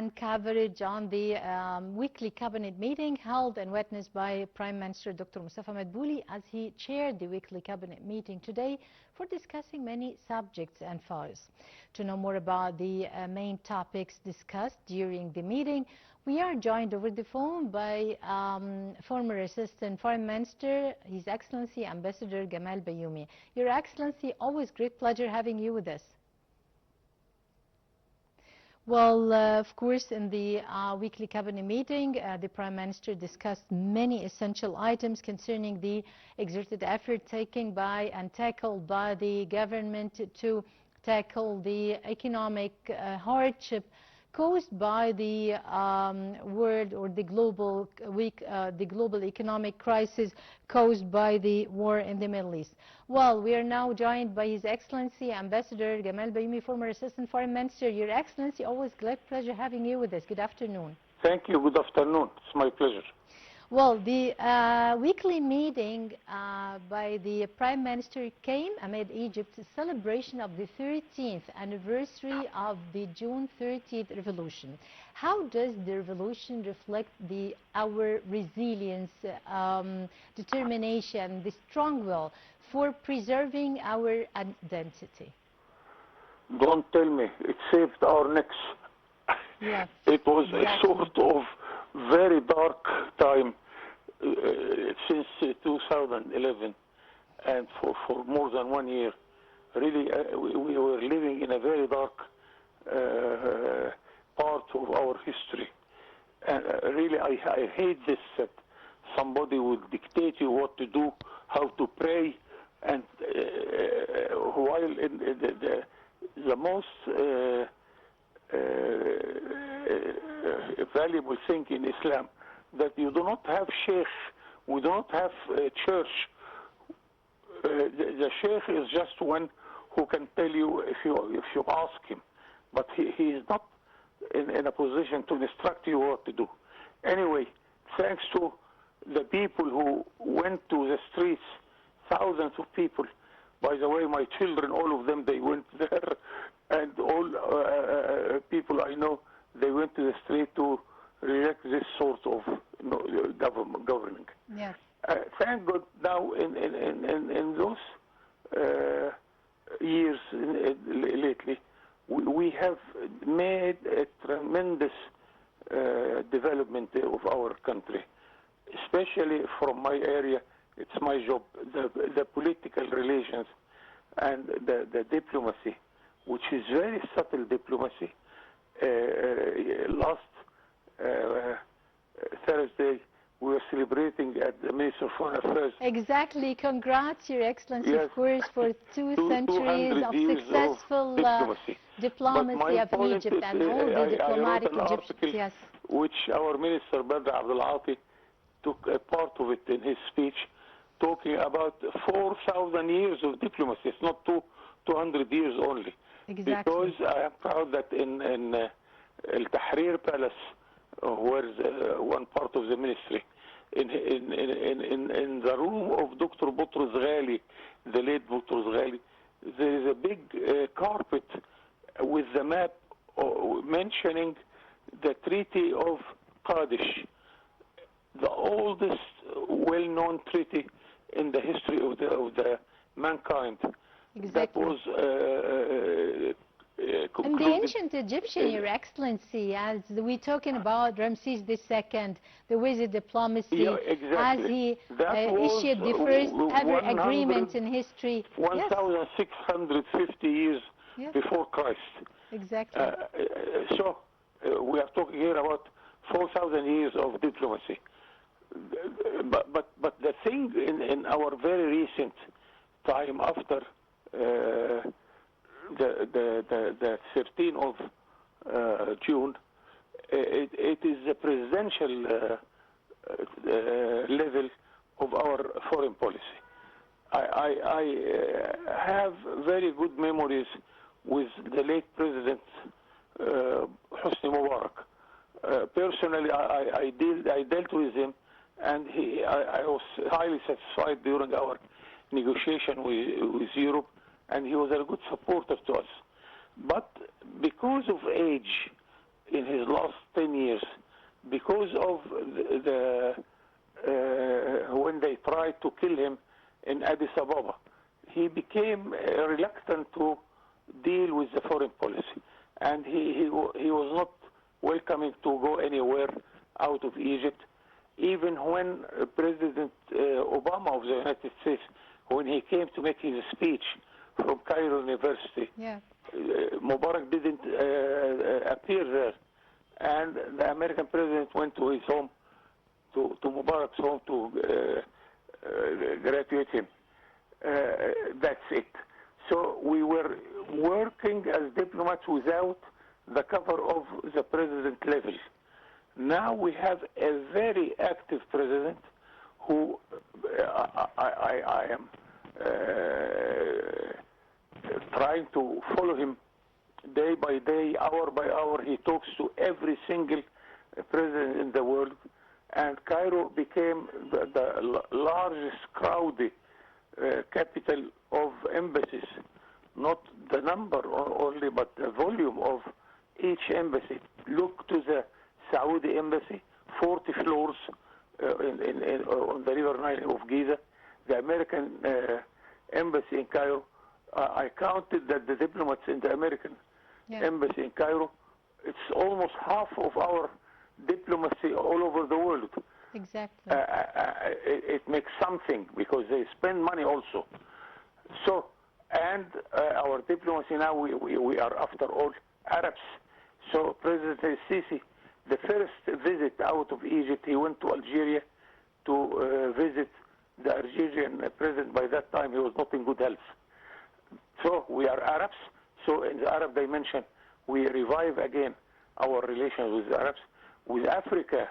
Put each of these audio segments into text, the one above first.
and coverage on the weekly cabinet meeting held and witnessed by Prime Minister Dr. Mustafa Madbouli as he chaired the weekly cabinet meeting today for discussing many subjects and files. To know more about the main topics discussed during the meeting, we are joined over the phone by former Assistant Foreign Minister, His Excellency Ambassador Gamal Bayoumi. Your Excellency, always great pleasure having you with us. Well, of course, in the weekly cabinet meeting, the Prime Minister discussed many essential items concerning the exerted effort taken by and tackled by the government to tackle the economic hardship caused by the world or the global economic crisis caused by the war in the Middle East. Well, we are now joined by His Excellency Ambassador Gamal Bayoumi, former Assistant Foreign Minister. Your Excellency, always great pleasure having you with us. Good afternoon. Thank you. Good afternoon. It's my pleasure. Well, the weekly meeting by the Prime Minister came amid Egypt's celebration of the 13th anniversary of the June 30th revolution. How does the revolution reflect our resilience, determination, the strong will for preserving our identity? Don't tell me. It saved our necks. Yes, it was exactly. A sort of very dark time since 2011, and for more than 1 year. Really, we were living in a very dark part of our history. And really, I hate this, that somebody would dictate you what to do, how to pray, and while in the most valuable thing in Islam, that you do not have sheikh, we do not have church. The sheikh is just one who can tell you if you ask him, but he is not in a position to instruct you what to do. Anyway, thanks to the people who went to the streets, thousands of people. By the way, my children, all of them, they went there, and all people I know, they went to the street to reject this sort of governing. Yes. Thank God now in those years lately, we have made a tremendous development of our country, especially from my area. It's my job, the political relations and the diplomacy, which is very subtle diplomacy. Last Thursday, we were celebrating at the Ministry of Foreign Affairs. Exactly. Congrats, Your Excellency, yes, of course, for two centuries of successful diplomacy of Egypt and all the diplomatic Egyptians. Yes. Which our Minister Badr Abdel Ati took a part of it in his speech, talking about 4,000 years of diplomacy. It's not 200 years only. Exactly. Because I am proud that in Al Tahrir Palace, where is one part of the ministry, in the room of Dr. Boutros Ghali, the late Boutros Ghali, there is a big carpet with the map mentioning the Treaty of Qadish, the oldest well-known treaty in the history of the mankind. Exactly. That was and the ancient Egyptian, Your Excellency, as we're talking about Ramses II, the way the diplomacy, yeah, exactly. as he issued the first ever agreement in history. 1,650 years yes. before Christ. Exactly. So we are talking here about 4,000 years of diplomacy. But the thing in our very recent time after the 13th of June, it is the presidential level of our foreign policy. I have very good memories with the late President Hosni Mubarak. Personally, I dealt with him, and I was highly satisfied during our negotiation with Europe, and he was a good supporter to us. But because of age in his last 10 years because of when they tried to kill him in Addis Ababa. He became reluctant to deal with the foreign policy, and he was not welcoming to go anywhere out of Egypt. Even when President Obama of the United States, when he came to make his speech from Cairo University, Mubarak didn't appear there, and the American president went to his home, to Mubarak's home, to graduate him. That's it. So we were working as diplomats without the cover of the president level. Now we have a very active president who I am trying to follow him day by day, hour by hour. He talks to every single president in the world, and Cairo became the largest crowded capital of embassies, not the number only, but the volume of each embassy. Look to the Saudi embassy, 40 floors on the River Nile of Giza. The American embassy in Cairo, I counted that the diplomats in the American embassy in Cairo, it's almost half of our diplomacy all over the world. Exactly. It makes something because they spend money also. So, and our diplomacy now, we are after all Arabs. So President Sisi, the first visit out of Egypt, he went to Algeria to visit the Algerian president. By that time, he was not in good health. So we are Arabs. So in the Arab dimension, we revive again our relations with the Arabs. With Africa,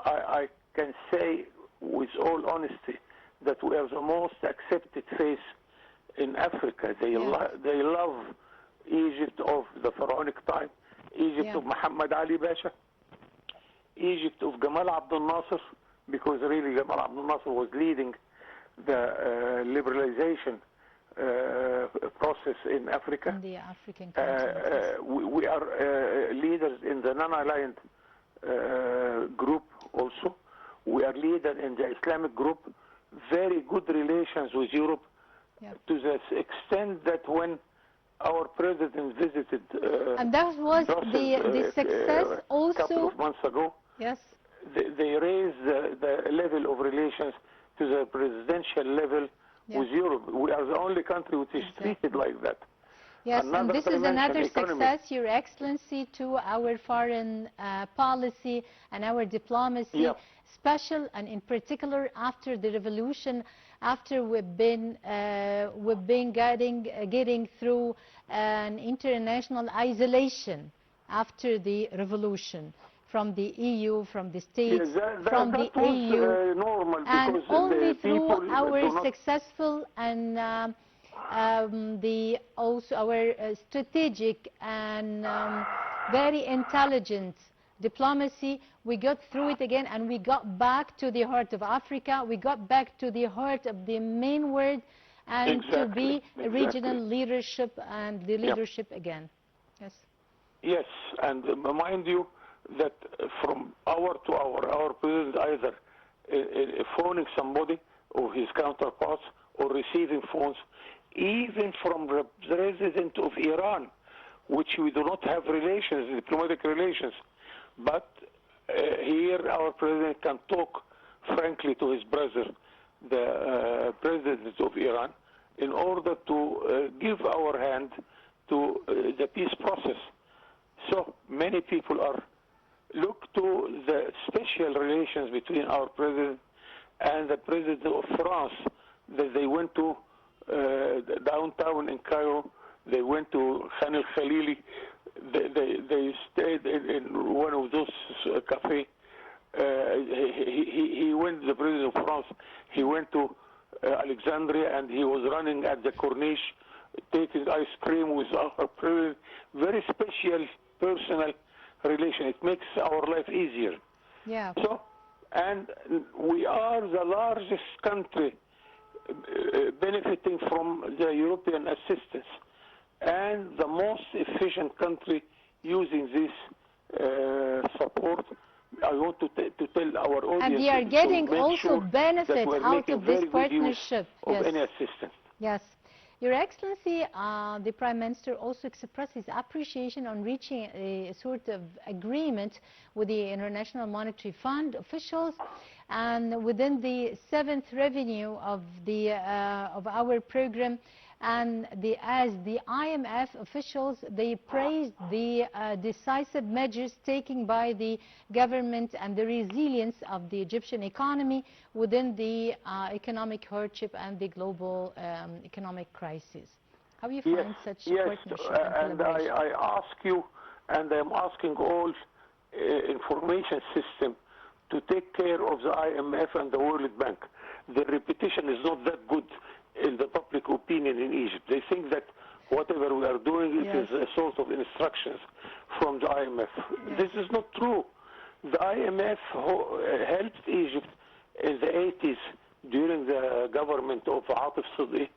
I can say with all honesty that we are the most accepted face in Africa. They love Egypt of the pharaonic time, Egypt of Muhammad Ali Pasha, Egypt of Gamal Abdel Nasser, because really Gamal Abdel Nasser was leading the liberalization process in Africa. In the African countries. We are leaders in the non-aligned group also. We are leaders in the Islamic group. Very good relations with Europe, to the extent that when our president visited and that was the success also a couple of months ago. Yes. They raised the level of relations to the presidential level with Europe. We are the only country which is treated like that. Yes, and this is another success, Your Excellency, to our foreign policy and our diplomacy, special and in particular after the revolution, after we've been getting through an international isolation after the revolution from the EU, from the States, from the EU, normal, and only through our successful and also our strategic and very intelligent diplomacy, we got through it again, and we got back to the heart of Africa. We got back to the heart of the main word, and to be regional leadership and the leadership again. Yes. Yes, and mind you that from hour to hour, our president either phoning somebody or his counterparts or receiving phones, even from the president of Iran, which we do not have relations, diplomatic relations. But here our president can talk frankly to his brother, the president of Iran, in order to give our hand to the peace process. So many people look to the special relations between our president and the president of France, that they went to downtown in Cairo, they went to Khan el-Khalili, they stayed in one of those cafes. He went, the president of France, he went to Alexandria, and he was running at the Corniche, taking ice cream with our president. Very special, personal relation. It makes our life easier. Yeah. So, and we are the largest country benefiting from the European assistance, and the most efficient country using this support. I want to tell our audience, and they are getting to make also sure benefits that we're out making of this very good use partnership. of Yes. any assistance. Yes. Your Excellency, the Prime Minister also expressed his appreciation on reaching a sort of agreement with the International Monetary Fund officials, and within the 7th revenue of our program, and as the IMF officials, they praised the decisive measures taken by the government and the resilience of the Egyptian economy within the economic hardship and the global economic crisis. How do you find such partnership and collaboration? I ask you, and I'm asking all information system to take care of the IMF and the World Bank. The reputation is not that good in the public opinion in Egypt. They think that whatever we are doing, it is a sort of instructions from the IMF. This is not true. The IMF helped Egypt in the 80s during the government of Atif Sidi,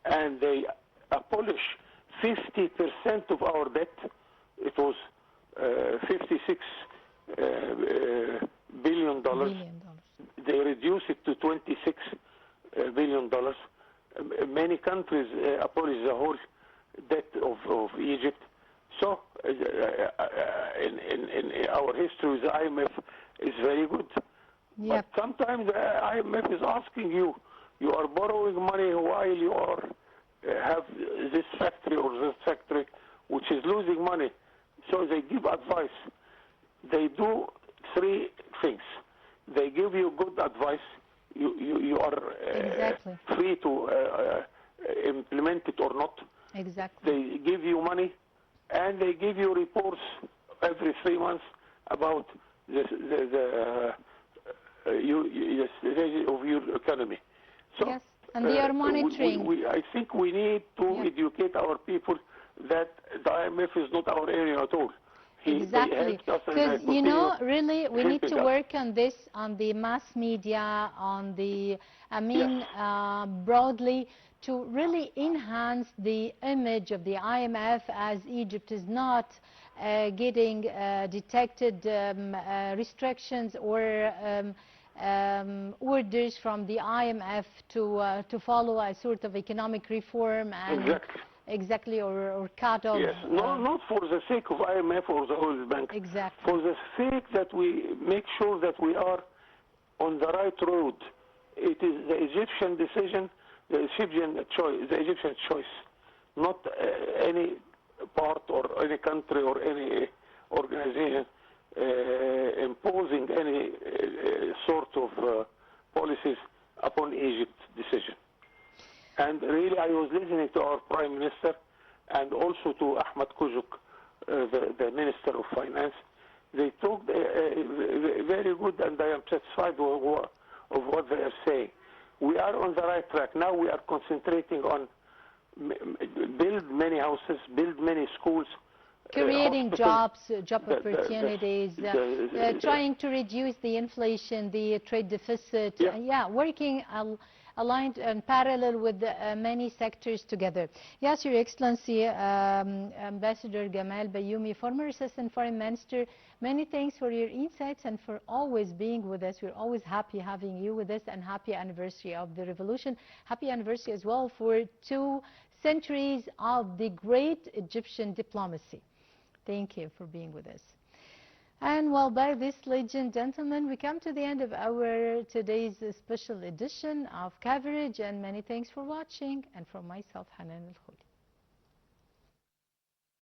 and they abolished 50% of our debt. It was $56 billion. They reduced it to $26 billion. Many countries abolish the whole debt of Egypt. So in our history, the IMF is very good. But sometimes the IMF is asking you, you are borrowing money while you are have this factory or this factory which is losing money. So they give advice. They do three things. They give you good advice. You are free to implement it or not. Exactly. They give you money, and they give you reports every 3 months about the state of your economy. So, yes, and they are monitoring. I think we need to educate our people that the IMF is not our area at all. Exactly, because you know, really, we need to work on this, on the mass media, on the, broadly, to really enhance the image of the IMF, as Egypt is not getting detected restrictions or orders from the IMF to follow a sort of economic reform and exactly. or cut off. Yes, not for the sake of IMF or the World Bank. Exactly. For the sake that we make sure that we are on the right road. It is the Egyptian decision, the Egyptian choice, not any part or any country or any organization imposing any sort of policies upon Egypt's decision. And really, I was listening to our Prime Minister and also to Ahmed Kujuk, the Minister of Finance. They talked very good, and I am satisfied of what they are saying. We are on the right track. Now we are concentrating on build many houses, build many schools, creating jobs, job opportunities, trying to reduce the inflation, the trade deficit, working aligned and parallel with many sectors together. Yes, Your Excellency, Ambassador Gamal Bayoumi, former Assistant Foreign Minister, many thanks for your insights and for always being with us. We're always happy having you with us, and happy anniversary of the revolution. Happy anniversary as well for 2 centuries of the great Egyptian diplomacy. Thank you for being with us. And well, by this, ladies and gentlemen, we come to the end of our today's special edition of coverage, and many thanks for watching. And from myself, Hanan Al-Khouli.